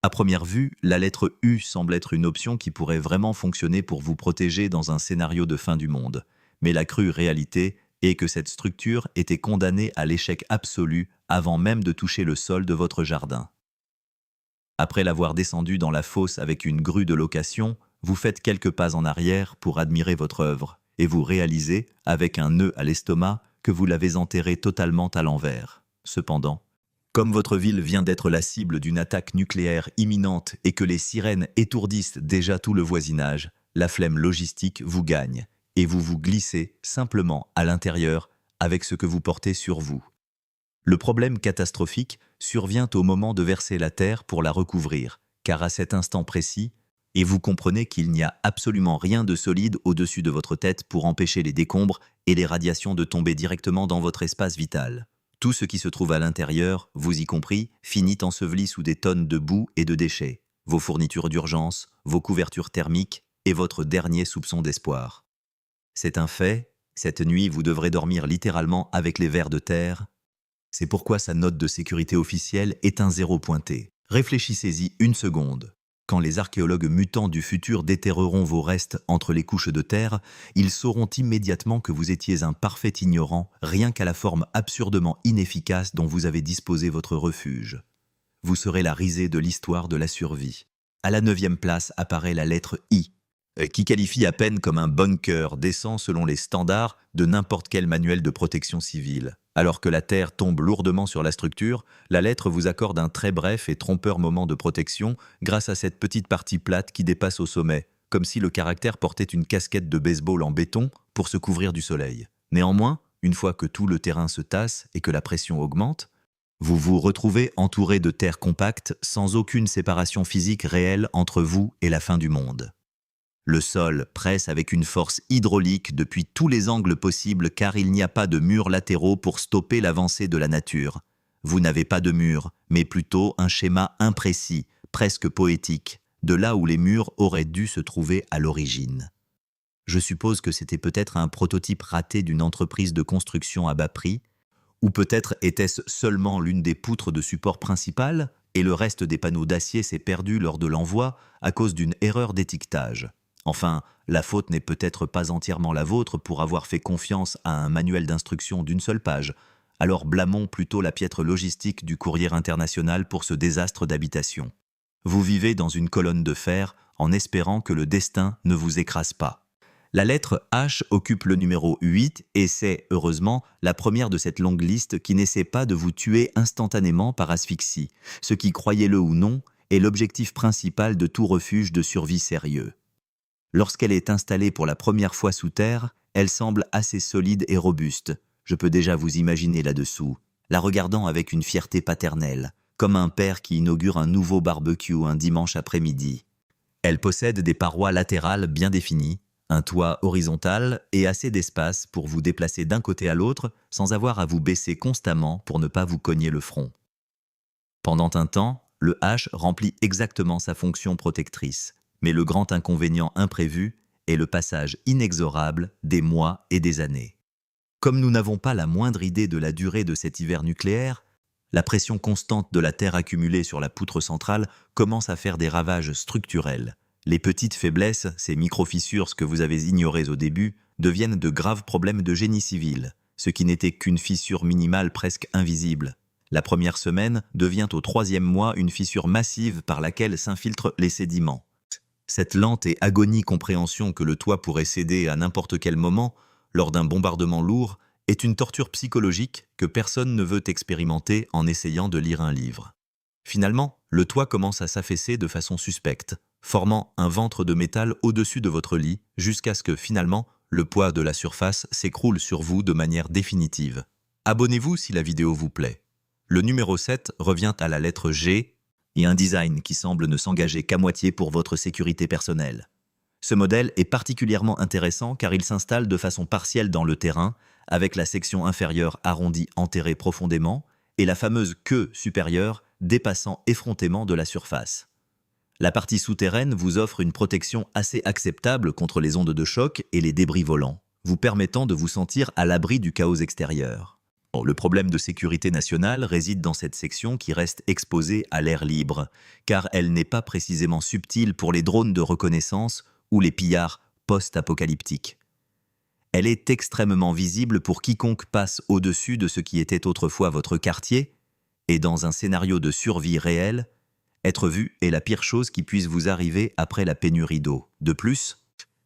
À première vue, la lettre U semble être une option qui pourrait vraiment fonctionner pour vous protéger dans un scénario de fin du monde. Mais la crue réalité est que cette structure était condamnée à l'échec absolu avant même de toucher le sol de votre jardin. Après l'avoir descendu dans la fosse avec une grue de location, vous faites quelques pas en arrière pour admirer votre œuvre, et vous réalisez, avec un nœud à l'estomac, que vous l'avez enterrée totalement à l'envers. Cependant, comme votre ville vient d'être la cible d'une attaque nucléaire imminente et que les sirènes étourdissent déjà tout le voisinage, la flemme logistique vous gagne, et vous vous glissez simplement à l'intérieur avec ce que vous portez sur vous. Le problème catastrophique survient au moment de verser la terre pour la recouvrir, car à cet instant précis, et vous comprenez qu'il n'y a absolument rien de solide au-dessus de votre tête pour empêcher les décombres et les radiations de tomber directement dans votre espace vital. Tout ce qui se trouve à l'intérieur, vous y compris, finit enseveli sous des tonnes de boue et de déchets, vos fournitures d'urgence, vos couvertures thermiques et votre dernier soupçon d'espoir. C'est un fait, cette nuit vous devrez dormir littéralement avec les vers de terre. C'est pourquoi sa note de sécurité officielle est un 0 pointé. Réfléchissez-y une seconde. Quand les archéologues mutants du futur déterreront vos restes entre les couches de terre, ils sauront immédiatement que vous étiez un parfait ignorant, rien qu'à la forme absurdement inefficace dont vous avez disposé votre refuge. Vous serez la risée de l'histoire de la survie. À la 9e place apparaît la lettre I, qui qualifie à peine comme un bunker décent selon les standards de n'importe quel manuel de protection civile. Alors que la terre tombe lourdement sur la structure, la lettre vous accorde un très bref et trompeur moment de protection grâce à cette petite partie plate qui dépasse au sommet, comme si le caractère portait une casquette de baseball en béton pour se couvrir du soleil. Néanmoins, une fois que tout le terrain se tasse et que la pression augmente, vous vous retrouvez entouré de terre compacte sans aucune séparation physique réelle entre vous et la fin du monde. Le sol presse avec une force hydraulique depuis tous les angles possibles car il n'y a pas de murs latéraux pour stopper l'avancée de la nature. Vous n'avez pas de mur, mais plutôt un schéma imprécis, presque poétique, de là où les murs auraient dû se trouver à l'origine. Je suppose que c'était peut-être un prototype raté d'une entreprise de construction à bas prix, ou peut-être était-ce seulement l'une des poutres de support principales et le reste des panneaux d'acier s'est perdu lors de l'envoi à cause d'une erreur d'étiquetage. Enfin, la faute n'est peut-être pas entièrement la vôtre pour avoir fait confiance à un manuel d'instruction d'une seule page. Alors blâmons plutôt la piètre logistique du courrier international pour ce désastre d'habitation. Vous vivez dans une colonne de fer en espérant que le destin ne vous écrase pas. La lettre H occupe le numéro 8 et c'est, heureusement, la première de cette longue liste qui n'essaie pas de vous tuer instantanément par asphyxie, ce qui, croyez-le ou non, est l'objectif principal de tout refuge de survie sérieux. Lorsqu'elle est installée pour la première fois sous terre, elle semble assez solide et robuste. Je peux déjà vous imaginer là-dessous, la regardant avec une fierté paternelle, comme un père qui inaugure un nouveau barbecue un dimanche après-midi. Elle possède des parois latérales bien définies, un toit horizontal et assez d'espace pour vous déplacer d'un côté à l'autre sans avoir à vous baisser constamment pour ne pas vous cogner le front. Pendant un temps, le H remplit exactement sa fonction protectrice. Mais le grand inconvénient imprévu est le passage inexorable des mois et des années. Comme nous n'avons pas la moindre idée de la durée de cet hiver nucléaire, la pression constante de la Terre accumulée sur la poutre centrale commence à faire des ravages structurels. Les petites faiblesses, ces micro-fissures que vous avez ignorées au début, deviennent de graves problèmes de génie civil, ce qui n'était qu'une fissure minimale presque invisible. La première semaine devient au 3e mois une fissure massive par laquelle s'infiltrent les sédiments. Cette lente et agonie compréhension que le toit pourrait céder à n'importe quel moment, lors d'un bombardement lourd, est une torture psychologique que personne ne veut expérimenter en essayant de lire un livre. Finalement, le toit commence à s'affaisser de façon suspecte, formant un ventre de métal au-dessus de votre lit, jusqu'à ce que, finalement, le poids de la surface s'écroule sur vous de manière définitive. Abonnez-vous si la vidéo vous plaît. Le numéro 7 revient à la lettre G, et un design qui semble ne s'engager qu'à moitié pour votre sécurité personnelle. Ce modèle est particulièrement intéressant car il s'installe de façon partielle dans le terrain, avec la section inférieure arrondie enterrée profondément et la fameuse queue supérieure dépassant effrontément de la surface. La partie souterraine vous offre une protection assez acceptable contre les ondes de choc et les débris volants, vous permettant de vous sentir à l'abri du chaos extérieur. Bon, le problème de sécurité nationale réside dans cette section qui reste exposée à l'air libre, car elle n'est pas précisément subtile pour les drones de reconnaissance ou les pillards post-apocalyptiques. Elle est extrêmement visible pour quiconque passe au-dessus de ce qui était autrefois votre quartier, et dans un scénario de survie réel, être vu est la pire chose qui puisse vous arriver après la pénurie d'eau. De plus,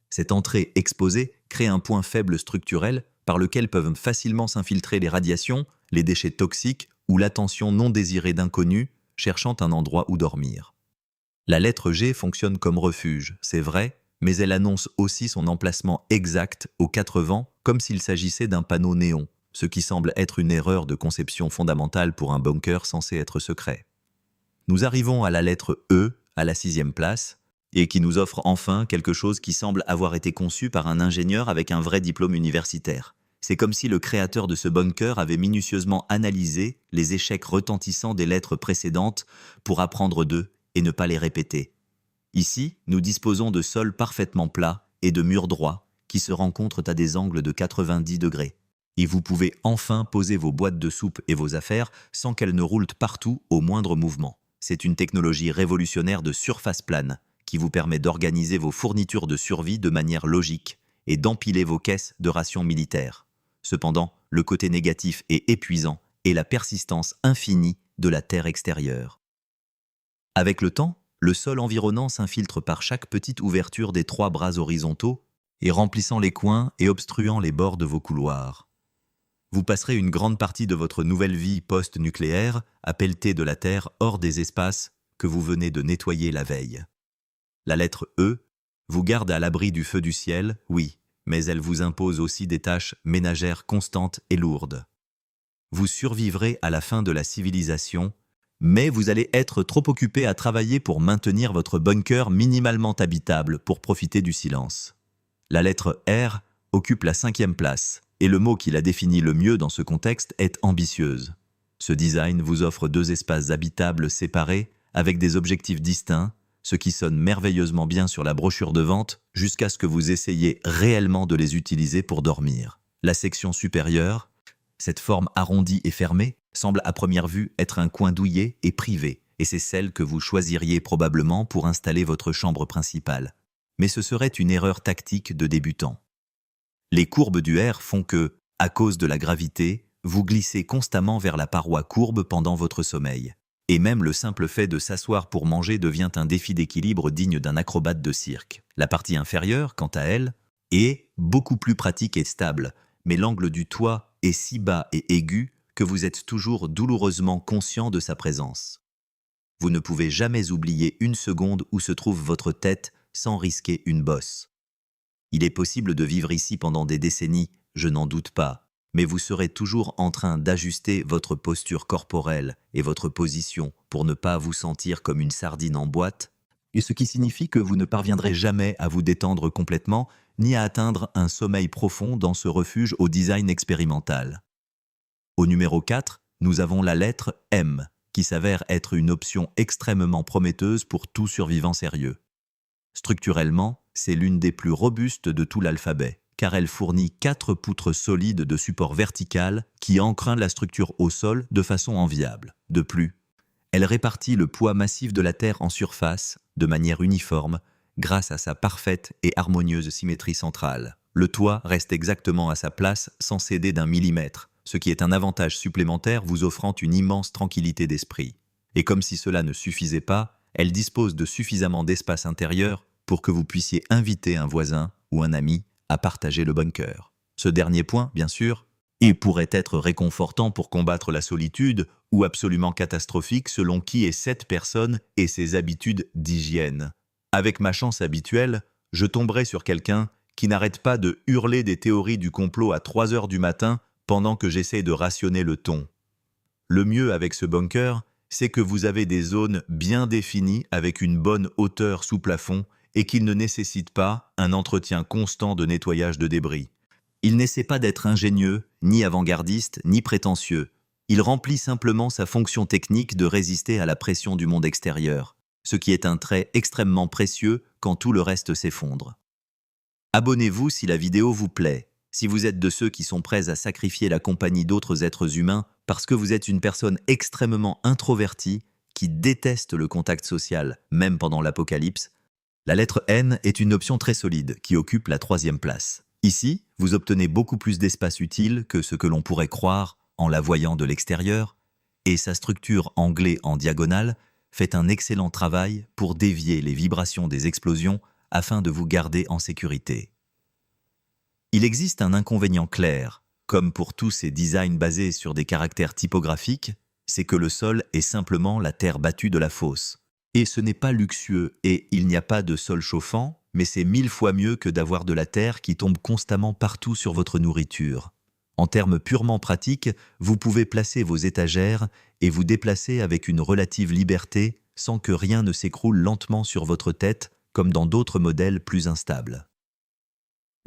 cette entrée exposée crée un point faible structurel par lequel peuvent facilement s'infiltrer les radiations, les déchets toxiques ou l'attention non désirée d'inconnus cherchant un endroit où dormir. La lettre G fonctionne comme refuge, c'est vrai, mais elle annonce aussi son emplacement exact aux 4 vents comme s'il s'agissait d'un panneau néon, ce qui semble être une erreur de conception fondamentale pour un bunker censé être secret. Nous arrivons à la lettre E, à la 6e place, et qui nous offre enfin quelque chose qui semble avoir été conçu par un ingénieur avec un vrai diplôme universitaire. C'est comme si le créateur de ce bunker avait minutieusement analysé les échecs retentissants des lettres précédentes pour apprendre d'eux et ne pas les répéter. Ici, nous disposons de sols parfaitement plats et de murs droits qui se rencontrent à des angles de 90 degrés. Et vous pouvez enfin poser vos boîtes de soupe et vos affaires sans qu'elles ne roulent partout au moindre mouvement. C'est une technologie révolutionnaire de surface plane qui vous permet d'organiser vos fournitures de survie de manière logique et d'empiler vos caisses de rations militaires. Cependant, le côté négatif et épuisant est la persistance infinie de la terre extérieure. Avec le temps, le sol environnant s'infiltre par chaque petite ouverture des 3 bras horizontaux et remplissant les coins et obstruant les bords de vos couloirs. Vous passerez une grande partie de votre nouvelle vie post-nucléaire à pelleter de la terre hors des espaces que vous venez de nettoyer la veille. La lettre E vous garde à l'abri du feu du ciel, oui, mais elle vous impose aussi des tâches ménagères constantes et lourdes. Vous survivrez à la fin de la civilisation, mais vous allez être trop occupé à travailler pour maintenir votre bunker minimalement habitable pour profiter du silence. La lettre R occupe la 5e place, et le mot qui la définit le mieux dans ce contexte est ambitieuse. Ce design vous offre 2 espaces habitables séparés avec des objectifs distincts, ce qui sonne merveilleusement bien sur la brochure de vente jusqu'à ce que vous essayiez réellement de les utiliser pour dormir. La section supérieure, cette forme arrondie et fermée, semble à première vue être un coin douillet et privé, et c'est celle que vous choisiriez probablement pour installer votre chambre principale. Mais ce serait une erreur tactique de débutant. Les courbes du R font que, à cause de la gravité, vous glissez constamment vers la paroi courbe pendant votre sommeil. Et même le simple fait de s'asseoir pour manger devient un défi d'équilibre digne d'un acrobate de cirque. La partie inférieure, quant à elle, est beaucoup plus pratique et stable, mais l'angle du toit est si bas et aigu que vous êtes toujours douloureusement conscient de sa présence. Vous ne pouvez jamais oublier une seconde où se trouve votre tête sans risquer une bosse. Il est possible de vivre ici pendant des décennies, je n'en doute pas, mais vous serez toujours en train d'ajuster votre posture corporelle et votre position pour ne pas vous sentir comme une sardine en boîte, et ce qui signifie que vous ne parviendrez jamais à vous détendre complètement ni à atteindre un sommeil profond dans ce refuge au design expérimental. Au numéro 4, nous avons la lettre M, qui s'avère être une option extrêmement prometteuse pour tout survivant sérieux. Structurellement, c'est l'une des plus robustes de tout l'alphabet, car elle fournit 4 poutres solides de support vertical qui ancrent la structure au sol de façon enviable. De plus, elle répartit le poids massif de la Terre en surface, de manière uniforme, grâce à sa parfaite et harmonieuse symétrie centrale. Le toit reste exactement à sa place sans céder d'un millimètre, ce qui est un avantage supplémentaire vous offrant une immense tranquillité d'esprit. Et comme si cela ne suffisait pas, elle dispose de suffisamment d'espace intérieur pour que vous puissiez inviter un voisin ou un ami à partager le bunker. Ce dernier point, bien sûr, il pourrait être réconfortant pour combattre la solitude ou absolument catastrophique selon qui est cette personne et ses habitudes d'hygiène. Avec ma chance habituelle, je tomberai sur quelqu'un qui n'arrête pas de hurler des théories du complot à 3 heures du matin pendant que j'essaie de rationner le ton. Le mieux avec ce bunker, c'est que vous avez des zones bien définies avec une bonne hauteur sous plafond et qu'il ne nécessite pas un entretien constant de nettoyage de débris. Il n'essaie pas d'être ingénieux, ni avant-gardiste, ni prétentieux. Il remplit simplement sa fonction technique de résister à la pression du monde extérieur, ce qui est un trait extrêmement précieux quand tout le reste s'effondre. Abonnez-vous si la vidéo vous plaît. Si vous êtes de ceux qui sont prêts à sacrifier la compagnie d'autres êtres humains parce que vous êtes une personne extrêmement introvertie qui déteste le contact social, même pendant l'apocalypse, la lettre N est une option très solide qui occupe la 3e place. Ici, vous obtenez beaucoup plus d'espace utile que ce que l'on pourrait croire en la voyant de l'extérieur, et sa structure anglée en diagonale fait un excellent travail pour dévier les vibrations des explosions afin de vous garder en sécurité. Il existe un inconvénient clair, comme pour tous ces designs basés sur des caractères typographiques, c'est que le sol est simplement la terre battue de la fosse. Et ce n'est pas luxueux et il n'y a pas de sol chauffant, mais c'est 1000 fois mieux que d'avoir de la terre qui tombe constamment partout sur votre nourriture. En termes purement pratiques, vous pouvez placer vos étagères et vous déplacer avec une relative liberté sans que rien ne s'écroule lentement sur votre tête comme dans d'autres modèles plus instables.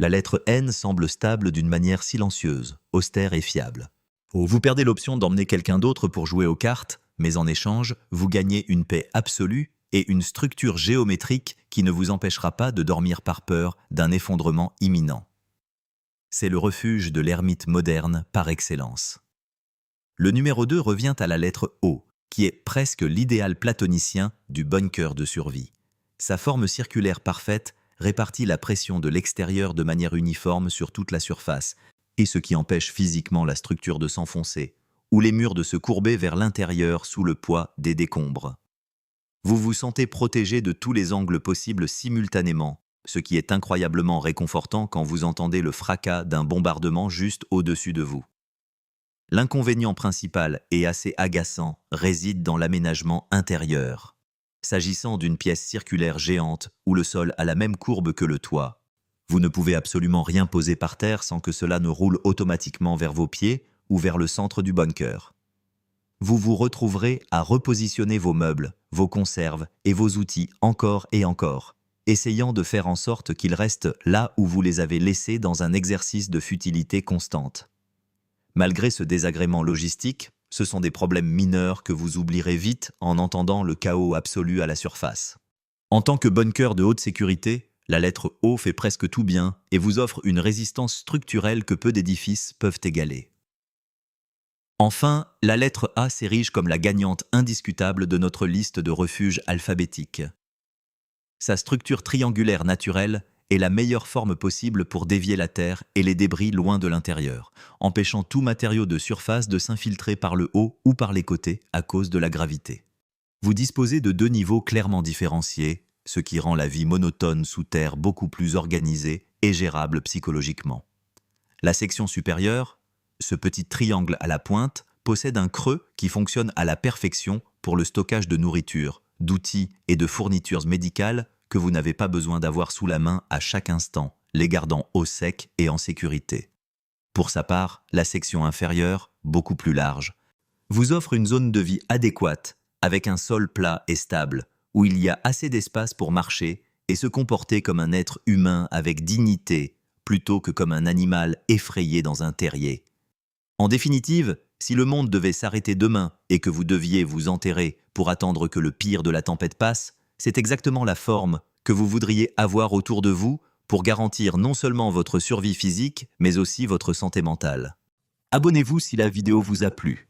La lettre N semble stable d'une manière silencieuse, austère et fiable. Vous perdez l'option d'emmener quelqu'un d'autre pour jouer aux cartes, mais en échange, vous gagnez une paix absolue et une structure géométrique qui ne vous empêchera pas de dormir par peur d'un effondrement imminent. C'est le refuge de l'ermite moderne par excellence. Le numéro 2 revient à la lettre O, qui est presque l'idéal platonicien du bunker de survie. Sa forme circulaire parfaite répartit la pression de l'extérieur de manière uniforme sur toute la surface, et ce qui empêche physiquement la structure de s'enfoncer, ou les murs de se courber vers l'intérieur sous le poids des décombres. Vous vous sentez protégé de tous les angles possibles simultanément, ce qui est incroyablement réconfortant quand vous entendez le fracas d'un bombardement juste au-dessus de vous. L'inconvénient principal et assez agaçant réside dans l'aménagement intérieur. S'agissant d'une pièce circulaire géante où le sol a la même courbe que le toit, vous ne pouvez absolument rien poser par terre sans que cela ne roule automatiquement vers vos pieds ou vers le centre du bunker. Vous vous retrouverez à repositionner vos meubles, vos conserves et vos outils encore et encore, essayant de faire en sorte qu'ils restent là où vous les avez laissés dans un exercice de futilité constante. Malgré ce désagrément logistique, ce sont des problèmes mineurs que vous oublierez vite en entendant le chaos absolu à la surface. En tant que bunker de haute sécurité, la lettre O fait presque tout bien et vous offre une résistance structurelle que peu d'édifices peuvent égaler. Enfin, la lettre A s'érige comme la gagnante indiscutable de notre liste de refuges alphabétiques. Sa structure triangulaire naturelle est la meilleure forme possible pour dévier la terre et les débris loin de l'intérieur, empêchant tout matériau de surface de s'infiltrer par le haut ou par les côtés à cause de la gravité. Vous disposez de 2 niveaux clairement différenciés, ce qui rend la vie monotone sous terre beaucoup plus organisée et gérable psychologiquement. La section supérieure, ce petit triangle à la pointe, possède un creux qui fonctionne à la perfection pour le stockage de nourriture, d'outils et de fournitures médicales que vous n'avez pas besoin d'avoir sous la main à chaque instant, les gardant au sec et en sécurité. Pour sa part, la section inférieure, beaucoup plus large, vous offre une zone de vie adéquate, avec un sol plat et stable, où il y a assez d'espace pour marcher et se comporter comme un être humain avec dignité, plutôt que comme un animal effrayé dans un terrier. En définitive, si le monde devait s'arrêter demain et que vous deviez vous enterrer pour attendre que le pire de la tempête passe, c'est exactement la forme que vous voudriez avoir autour de vous pour garantir non seulement votre survie physique, mais aussi votre santé mentale. Abonnez-vous si la vidéo vous a plu.